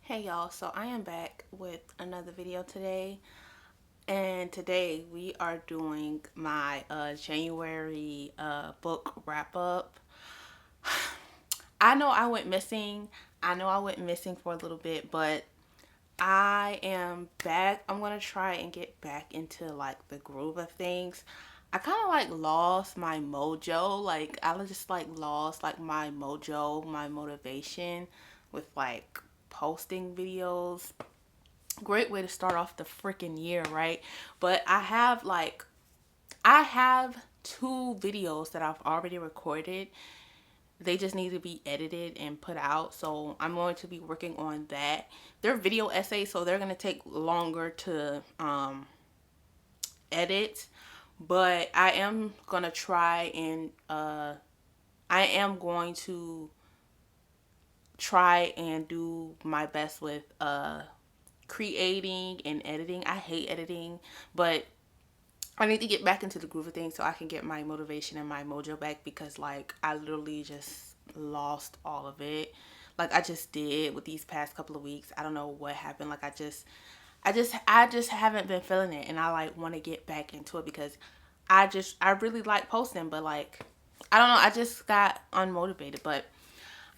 Hey y'all, so I am back with another video today, and today we are doing my January book wrap up. I know I went missing. I know I went missing for a little bit, but I am back. I'm gonna try and get back into like the groove of things. I kind of like lost my mojo. Like I just like lost like my mojo, my motivation with like posting videos. Great way to start off the freaking year, right? But I have two videos that I've already recorded. They just need to be edited and put out. So I'm going to be working on that. They're video essays, so they're going to take longer to edit. But I am going to try and do my best with creating and editing. I hate editing, but I need to get back into the groove of things so I can get my motivation and my mojo back, because like I literally just lost all of it. Like I just did with these past couple of weeks. I don't know what happened. Like I just haven't been feeling it, and I like want to get back into it because I really like posting, but like I don't know, I just got unmotivated. But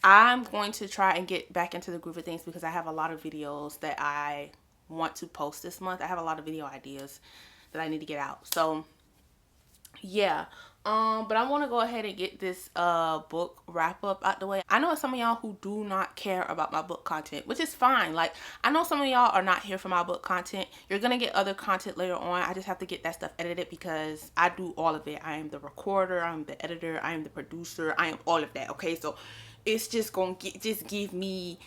I'm going to try and get back into the groove of things because I have a lot of videos that I want to post this month. I have a lot of video ideas that I need to get out. So yeah. But I want to go ahead and get this book wrap up out the way. I know some of y'all who do not care about my book content, which is fine. Like I know some of y'all are not here for my book content. You're gonna get other content later on. I just have to get that stuff edited because I do all of it. I am the recorder, I'm the editor, I am the producer, I am all of that. Okay, so it's just gonna give me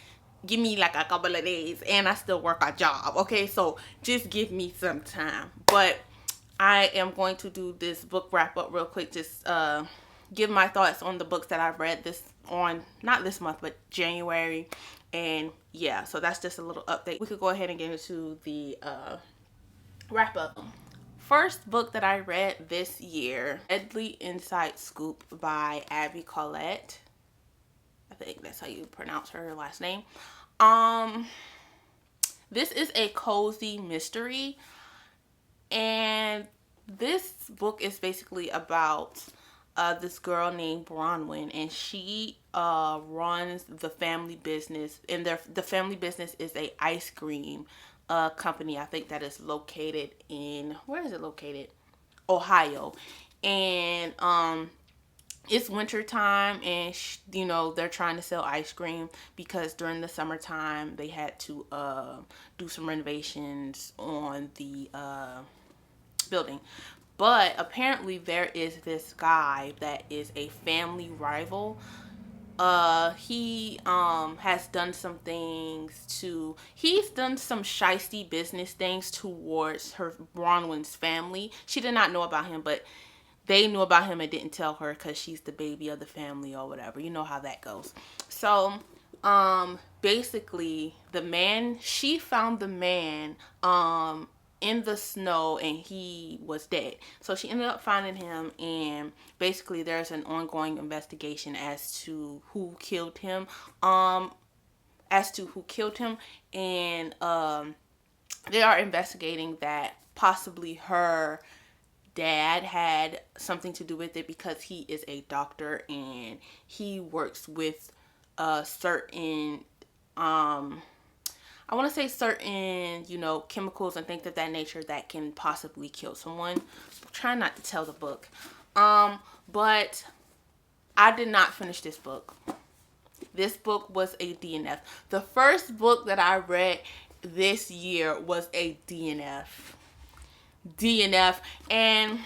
like a couple of days, and I still work a job. Okay, so just give me some time. But I am going to do this book wrap up real quick. Just give my thoughts on the books that I've read not this month, but January. And yeah, so that's just a little update. We could go ahead and get into the wrap up. First book that I read this year, Deadly Inside Scoop by Abby Collette. I think that's how you pronounce her last name. Um, this is a cozy mystery, and this book is basically about this girl named Bronwyn, and she runs the family business, and the family business is a ice cream company. I think that is located in, where is it located? Ohio. And it's winter time, and they're trying to sell ice cream because during the summertime they had to do some renovations on the building. But apparently there is this guy that is a family rival. He has done some things to he's done some shisty business things towards her Bronwyn's family. She did not know about him, but they knew about him and didn't tell her because she's the baby of the family or whatever. You know how that goes. So basically she found the man in the snow, and he was dead. So she ended up finding him, and basically there's an ongoing investigation as to who killed him. And they are investigating that possibly her dad had something to do with it because he is a doctor, and he works with certain I want to say certain, chemicals and things of that nature that can possibly kill someone. I'm trying not to tell the book. But I did not finish this book. This book was a DNF. The first book that I read this year was a DNF. DNF. And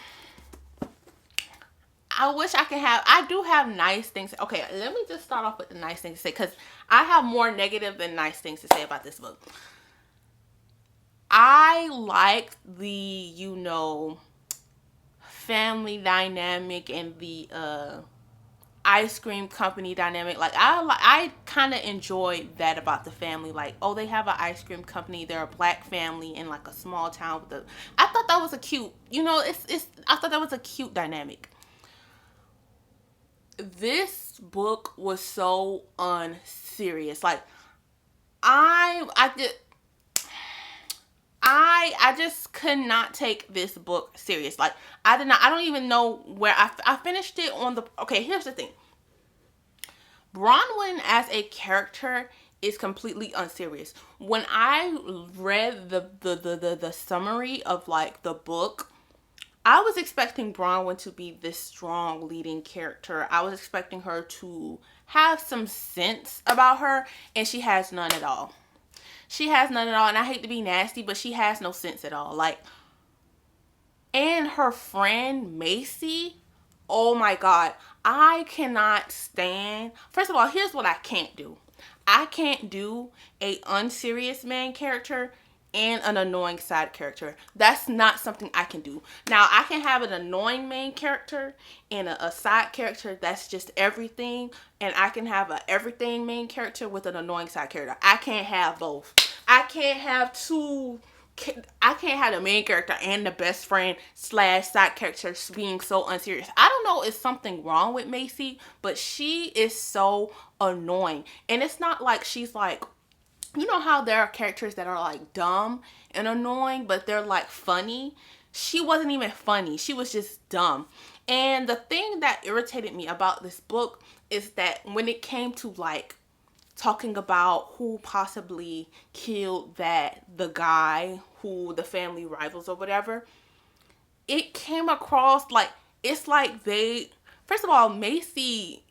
I wish I do have nice things. Okay, let me just start off with the nice things to say, because I have more negative than nice things to say about this book. I like the, family dynamic and the ice cream company dynamic. Like I kind of enjoy that about the family. Like, oh, they have an ice cream company. They're a black family in like a small town with I thought that was a cute, I thought that was a cute dynamic. This book was so unserious. Like, I just could not take this book serious. Like, I did not. I don't even know where I finished it on the. Okay, here's the thing. Bronwyn as a character is completely unserious. When I read the summary of like the book, I was expecting Bronwyn to be this strong leading character. I was expecting her to have some sense about her, and she has none at all. She has none at all, and I hate to be nasty, but she has no sense at all. Like, and her friend Macy, oh my god, I cannot stand. First of all, here's what I can't do. I can't do a unserious main character and an annoying side character. That's not something I can do. Now, I can have an annoying main character and a side character that's just everything, and I can have a everything main character with an annoying side character. I can't have both. I can't have two. I can't have the main character and the best friend / side character being so unserious. I don't know if something wrong with Macy, but she is so annoying. And it's not like she's like, you know how there are characters that are like dumb and annoying, but they're like funny? She wasn't even funny. She was just dumb. And the thing that irritated me about this book is that when it came to like talking about who possibly killed the guy who the family rivals or whatever, it came across like, it's like first of all, Macy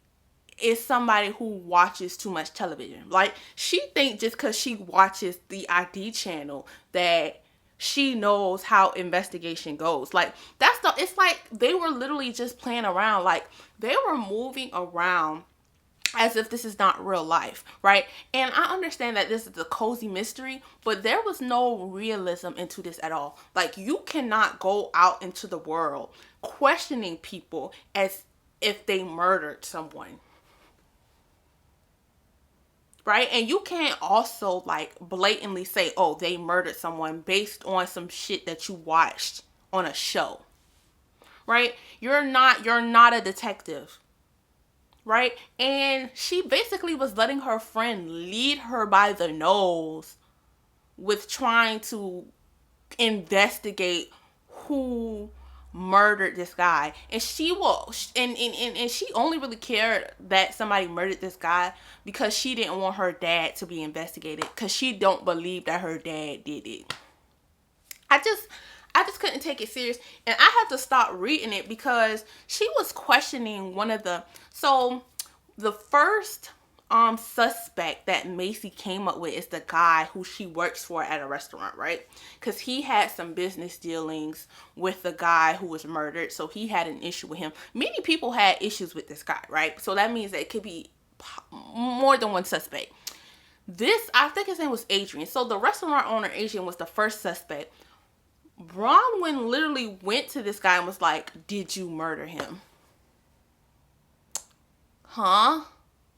is somebody who watches too much television. Like, she thinks just because she watches the ID channel that she knows how investigation goes. Like, it's like they were literally just playing around. Like, they were moving around as if this is not real life, right? And I understand that this is a cozy mystery, but there was no realism into this at all. Like, you cannot go out into the world questioning people as if they murdered someone, right? And you can't also like blatantly say, oh, they murdered someone based on some shit that you watched on a show, right? You're not a detective, right? And she basically was letting her friend lead her by the nose with trying to investigate who murdered this guy. And she she only really cared that somebody murdered this guy because she didn't want her dad to be investigated, because she don't believe that her dad did it. I just couldn't take it serious, and I had to stop reading it because she was questioning the first suspect that Macy came up with is the guy who she works for at a restaurant, right? Because he had some business dealings with the guy who was murdered, so he had an issue with him. Many people had issues with this guy, right? So that means that it could be more than one suspect. I think his name was Adrian. So the restaurant owner, Adrian, was the first suspect. Bronwyn literally went to this guy and was like, did you murder him? Huh?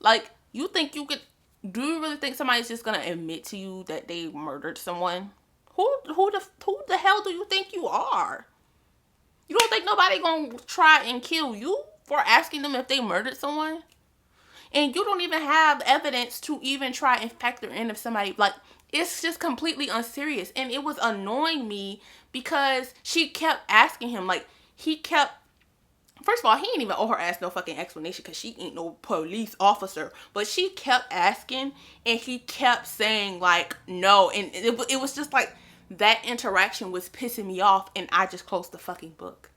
Like, do you really think somebody's just gonna admit to you that they murdered someone? Who the hell do you think you are? You don't think nobody gonna try and kill you for asking them if they murdered someone? And you don't even have evidence to even try and factor in if somebody, like, it's just completely unserious. And it was annoying me because she kept asking him, like, first of all, he ain't even owe her ass no fucking explanation because she ain't no police officer. But she kept asking and he kept saying, like, no. And it was just like, that interaction was pissing me off, and I just closed the fucking book.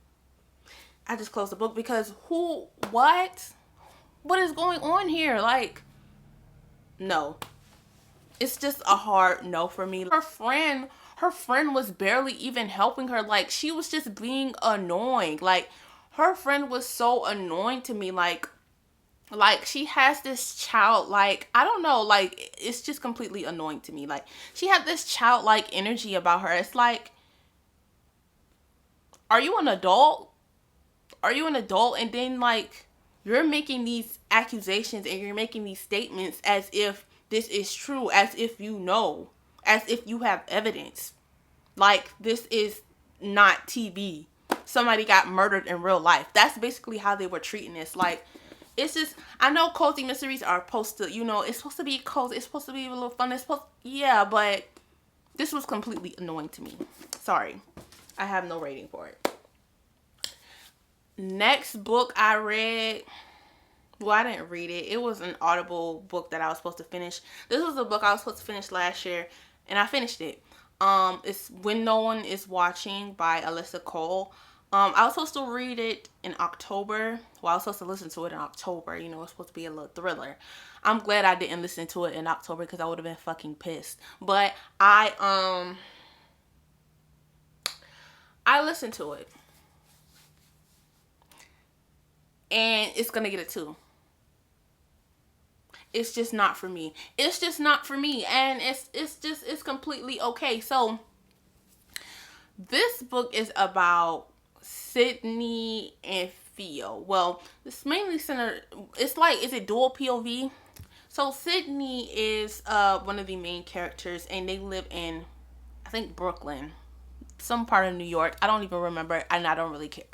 I just closed the book because what is going on here? Like, no. It's just a hard no for me. Her friend was barely even helping her. Like, she was just being annoying. Like, her friend was so annoying to me. Like she has this childlike, I don't know, like, it's just completely annoying to me. Like, she had this childlike energy about her. It's like, are you an adult? Are you an adult? And then, like, you're making these accusations and you're making these statements as if this is true, as if you know, as if you have evidence. Like, this is not TV. Somebody got murdered in real life. That's basically how they were treating this. Like, it's just, I know cozy mysteries are supposed to, you know, it's supposed to be cozy, it's supposed to be a little fun, it's supposed, yeah, but this was completely annoying to me. Sorry, I have no rating for it. Next book I read, well, I didn't read it. It was an Audible book that I was supposed to finish. This was a book I was supposed to finish last year, and I finished it. It's When No One Is Watching by Alyssa Cole. I was supposed to read it in October. Well, I was supposed to listen to it in October. You know, it's supposed to be a little thriller. I'm glad I didn't listen to it in October because I would have been fucking pissed. But I listened to it, and it's gonna get a 2. It's just not for me. It's just not for me, and it's completely okay. So this book is about Sydney and Theo. Well, it's mainly centered. It's like, is it dual POV? So Sydney is one of the main characters, and they live in, I think, Brooklyn, some part of New York. I don't even remember, and I don't really care.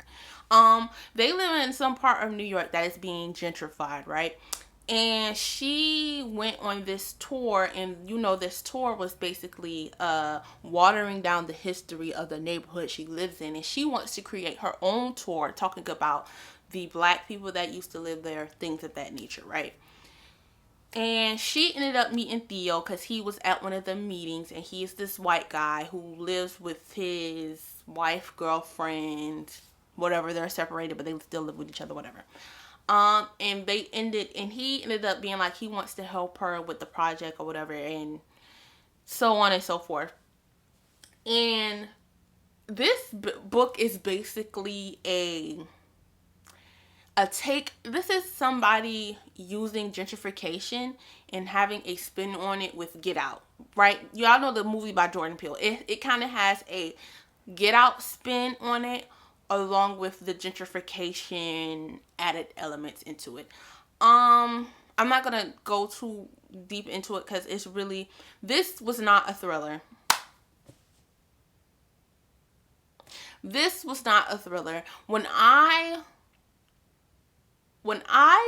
They live in some part of New York that is being gentrified, right? And she went on this tour, and you know, this tour was basically watering down the history of the neighborhood she lives in, and she wants to create her own tour talking about the black people that used to live there, things of that nature, right? And she ended up meeting Theo because he was at one of the meetings, and he's this white guy who lives with his wife, girlfriend, whatever. They're separated, but they still live with each other, whatever. And he ended up being like, he wants to help her with the project or whatever, and so on and so forth. And this book is basically this is somebody using gentrification and having a spin on it with Get Out, right? Y'all know the movie by Jordan Peele. It kind of has a Get Out spin on it, along with the gentrification added elements into it. I'm not gonna go too deep into it because it's really, this was not a thriller. This was not a thriller. When I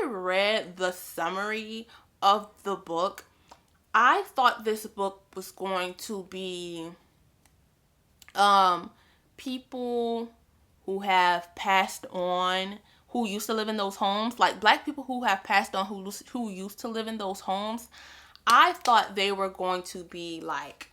read the summary of the book, I thought this book was going to be people who have passed on, who used to live in those homes, like black people who have passed on, who used to live in those homes. I thought they were going to be like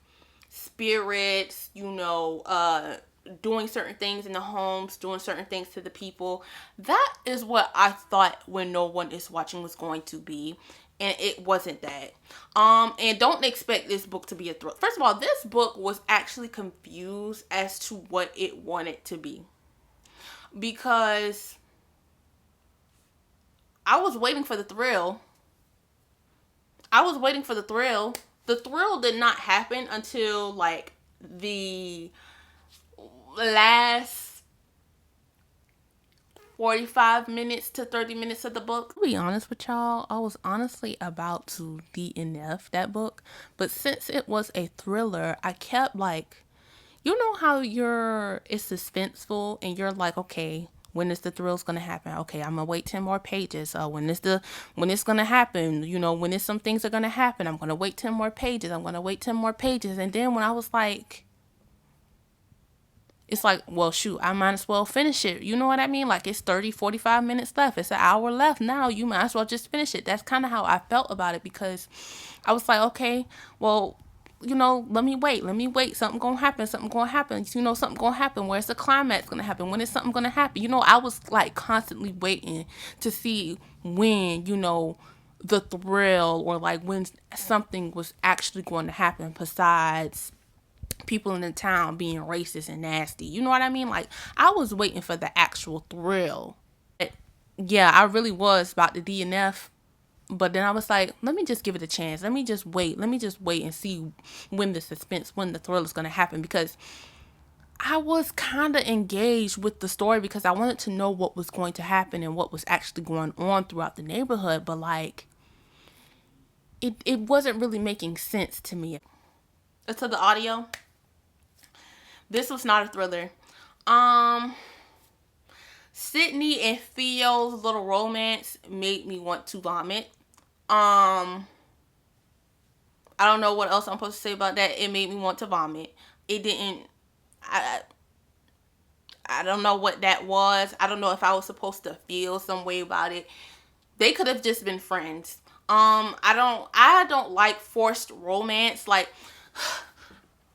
spirits, you know, doing certain things in the homes, doing certain things to the people. That is what I thought When No One Is Watching was going to be, and it wasn't that. And don't expect this book to be a thriller. First of all, this book was actually confused as to what it wanted to be, because I was waiting for the thrill. The thrill did not happen until like the last 45 minutes to 30 minutes of the book. To be honest with y'all, I was honestly about to DNF that book, but since it was a thriller, I kept like, you know how it's suspenseful and you're like, okay, when is the thrill's gonna happen? Okay, I'm gonna wait 10 more pages. When it's gonna happen? You know, when is some things are gonna happen? I'm gonna wait 10 more pages. I'm gonna wait 10 more pages. And then when I was like, it's like, well, shoot, I might as well finish it. You know what I mean? Like, it's 30, 45 minutes left. It's an hour left now. You might as well just finish it. That's kind of how I felt about it, because I was like, okay, well, you know, let me wait. Something gonna happen. You know, something gonna happen. Where's the climax gonna happen? When is something gonna happen? You know, I was like constantly waiting to see when, you know, the thrill, or like when something was actually going to happen, besides people in the town being racist and nasty. You know what I mean? Like, I was waiting for the actual thrill. But yeah, I really was about to DNF. But then I was like, let me just give it a chance. Let me just wait and see when the thrill is going to happen. Because I was kind of engaged with the story, because I wanted to know what was going to happen and what was actually going on throughout the neighborhood. But like, it wasn't really making sense to me. To the audio, this was not a thriller. Sydney and Theo's little romance made me want to vomit. I don't know what else I'm supposed to say about that. It made me want to vomit. It didn't. I I don't know what that was. I don't know if I was supposed to feel some way about it. They could have just been friends. I don't like forced romance. Like,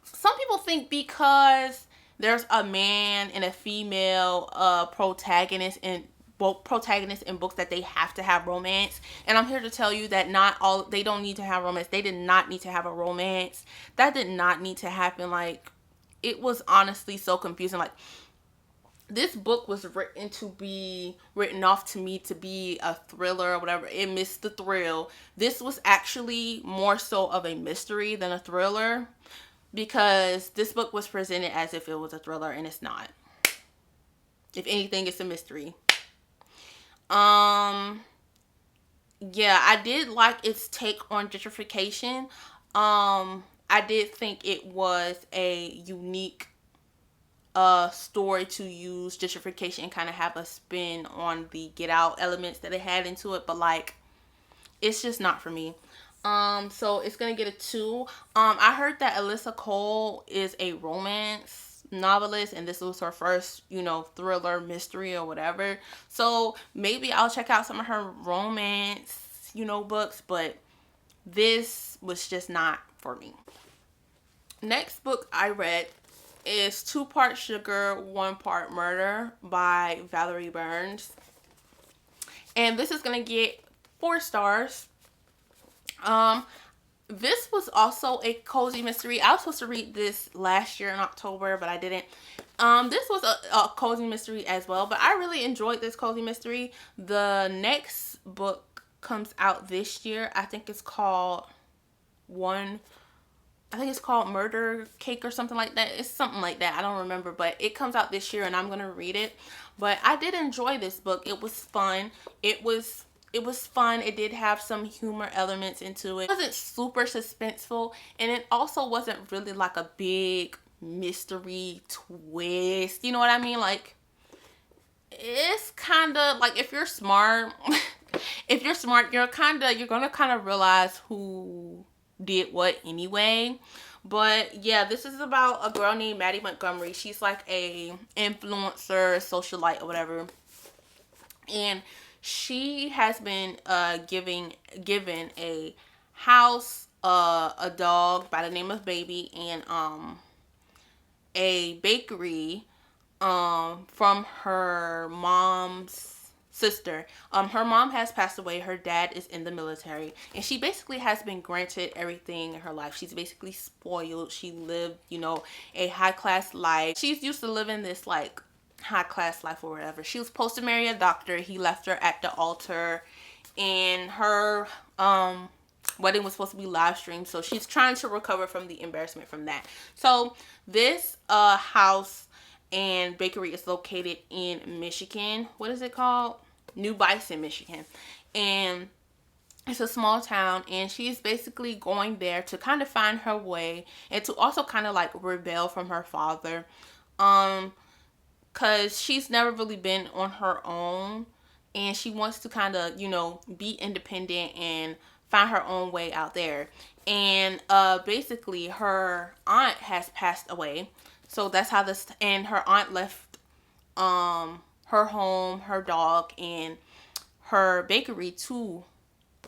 some people think because there's a man and a female protagonist in both protagonists in books that they have to have romance. And I'm here to tell you that not all, they don't need to have romance. They did not need to have a romance. That did not need to happen. Like, it was honestly so confusing. Like, this book was written off to me to be a thriller or whatever. It missed the thrill. This was actually more so of a mystery than a thriller, because this book was presented as if it was a thriller, and it's not. If anything, it's a mystery. Yeah, I did like its take on gentrification. I did think it was a unique story to use gentrification and kind of have a spin on the get out elements that it had into it, but like, it's just not for me. So it's gonna get a 2. I heard that Alyssa Cole is a romance novelist, and this was her first, thriller, mystery, or whatever. So maybe I'll check out some of her romance, books, but this was just not for me. Next book I read is 2 Part Sugar, 1 Part Murder by Valerie Burns. And this is gonna get 4 stars. This was also a cozy mystery. I was supposed to read this last year in October, but I didn't. This was a cozy mystery as well, but I really enjoyed this cozy mystery. The next book comes out this year. I think it's called Murder Cake or something like that. It's something like that. I don't remember, but it comes out this year and I'm going to read it. But I did enjoy this book. It was fun. It was fun. It did have some humor elements into it. It wasn't super suspenseful, and it also wasn't really like a big mystery twist. You know what I mean? Like, it's kind of like, if you're smart, you're gonna kind of realize who did what anyway. But yeah, this is about a girl named Maddie Montgomery. She's like a influencer, socialite, or whatever, and she has been given a house, a dog by the name of Baby, and a bakery from her mom's sister. Her mom has passed away. Her dad is in the military, and she basically has been granted everything in her life. She's basically spoiled. She lived, a high class life. She's used to living this like high class life or whatever. She was supposed to marry a doctor. He left her at the altar, and her wedding was supposed to be live streamed, so she's trying to recover from the embarrassment from that. So this house and bakery is located in Michigan. What is it called? New Bison, Michigan. And it's a small town, and she's basically going there to kind of find her way and to also kind of like rebel from her father, because she's never really been on her own, and she wants to kind of, be independent and find her own way out there. And basically her aunt has passed away, so that's how this, and her aunt left her home, her dog, and her bakery to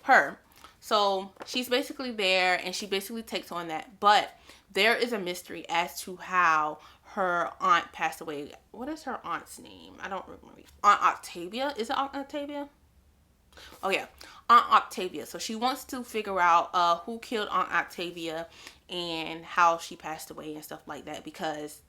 her. So she's basically there, and she basically takes on that. But there is a mystery as to how her aunt passed away. What is her aunt's name? I don't remember. Aunt Octavia? Is it Aunt Octavia? Oh yeah, Aunt Octavia. So she wants to figure out who killed Aunt Octavia and how she passed away and stuff like that, because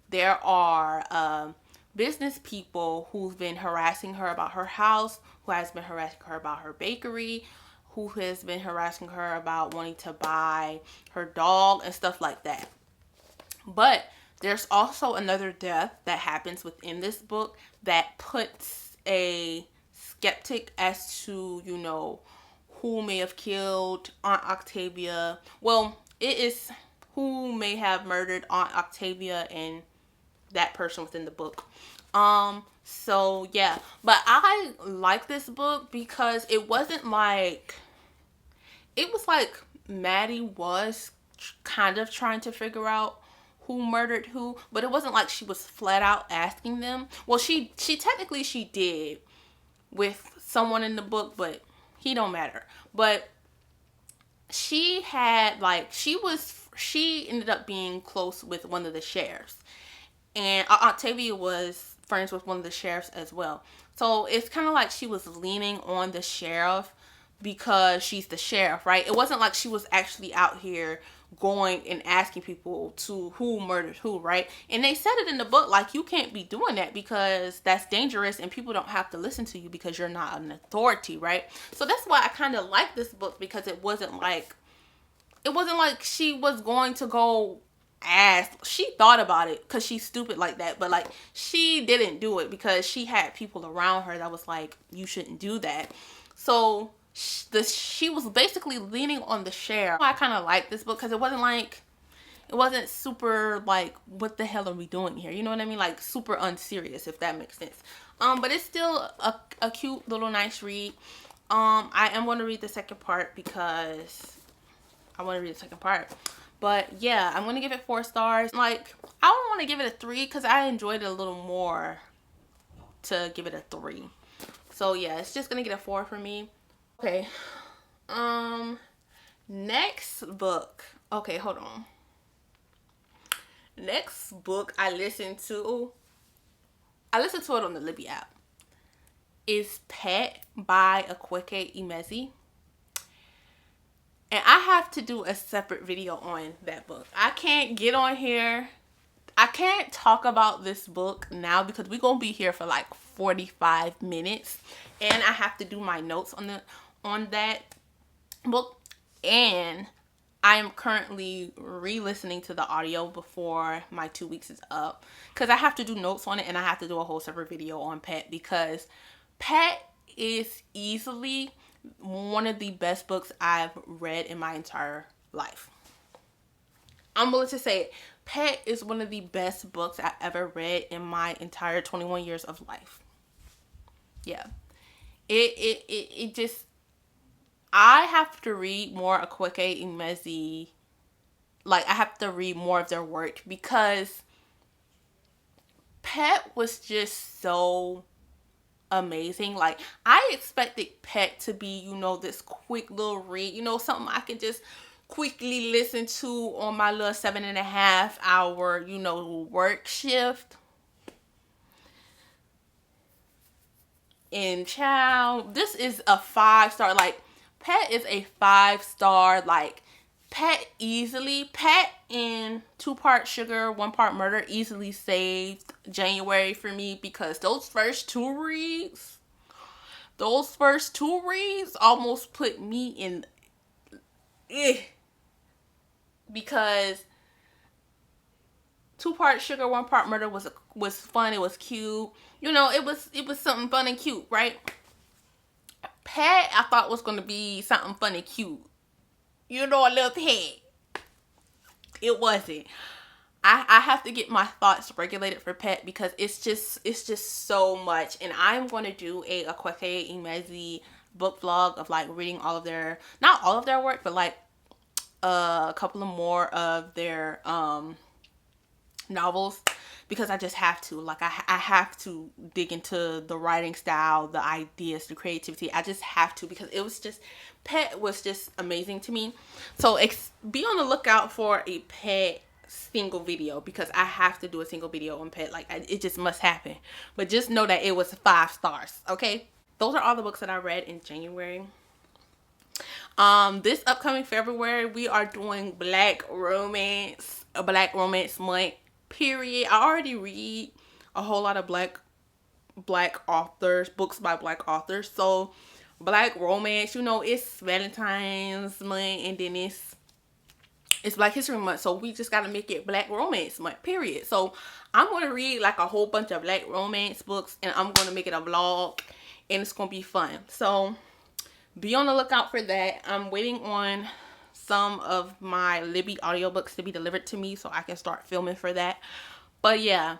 there are business people who've been harassing her about her house, who has been harassing her about her bakery, who has been harassing her about wanting to buy her dog and stuff like that. But there's also another death that happens within this book that puts a skeptic as to, who may have killed Aunt Octavia. Well, it is who may have murdered Aunt Octavia and that person within the book. So yeah, but I like this book because it wasn't like, it was like Maddie was kind of trying to figure out who murdered who, but it wasn't like she was flat out asking them. Well, she technically she did with someone in the book, but he don't matter. But she had like, she ended up being close with one of the sheriffs, and Octavia was friends with one of the sheriffs as well. So it's kind of like she was leaning on the sheriff because she's the sheriff, right? It wasn't like she was actually out here going and asking people to who murdered who, right? And they said it in the book, like, you can't be doing that because that's dangerous and people don't have to listen to you because you're not an authority, right? So that's why I kind of like this book, because it wasn't like she was going to go ask. She thought about it because she's stupid like that, but like she didn't do it because she had people around her that was like, you shouldn't do that. So she was basically leaning on the sheriff. I kind of like this book because it wasn't super like, what the hell are we doing here, you know what I mean, like super unserious, if that makes sense. But it's still a cute little nice read. I am going to read the second part because I want to read the second part. But yeah, I'm going to give it 4 stars. Like, I don't want to give it a 3 because I enjoyed it a little more to give it a 3. So yeah, it's just going to get a 4 for me. Okay. Next book. Okay, hold on. Next book I listened to it on the Libby app, is Pet by Akweke Imezi. And I have to do a separate video on that book. I can't get on here. I can't talk about this book now because we're going to be here for like 45 minutes. And I have to do my notes on that book. And I am currently re-listening to the audio before my 2 weeks is up, because I have to do notes on it and I have to do a whole separate video on Pet, because Pet is easily one of the best books I've read in my entire life. I'm willing to say it. Pet is one of the best books I ever read in my entire 21 years of life. Yeah. It just, I have to read more Akweke Imezi. Like, I have to read more of their work because Pet was just so amazing. Like, I expected Pet to be, you know, this quick little read, you know, something I can just quickly listen to on my little 7.5 hour, you know, work shift. And child, this is a 5-star. Like, Pet is a 5-star. Like, Pet in 2 part Sugar, 1 part Murder easily saved January for me, because those first two reads almost put me in because 2 part Sugar, 1 part Murder was fun. It was cute. You know, it was something fun and cute, right? Pet, I thought was going to be something fun and cute. You know, a little pet. It wasn't. I have to get my thoughts regulated for Pet because it's just so much. And I'm going to do a Akweke Imezi book vlog of like reading all of their, not all of their work, but like a couple of more of their novels, because I just have to. Like, I have to dig into the writing style, the ideas, the creativity. I just have to, because it was just, Pet was just amazing to me. So be on the lookout for a Pet single video, because I have to do a single video on Pet. Like, it just must happen. But just know that it was 5 stars, okay? Those are all the books that I read in January. This upcoming February, we are doing Black Romance month, period. I already read a whole lot of black authors, books by black authors. So Black Romance, you know, it's Valentine's month, and then it's Black History Month, so we just gotta make it Black Romance month, period. So I'm gonna read like a whole bunch of Black Romance books, and I'm gonna make it a vlog, and it's gonna be fun. So be on the lookout for that. I'm waiting on some of my Libby audiobooks to be delivered to me so I can start filming for that. But yeah,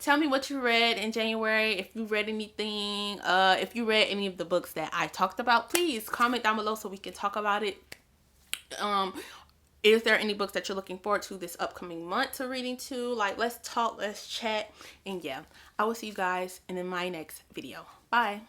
Tell me what you read in January. If you read anything, if you read any of the books that I talked about, please comment down below so we can talk about it. Is there any books that you're looking forward to this upcoming month to reading to? Like, let's talk, let's chat, and yeah, I will see you guys in my next video. Bye.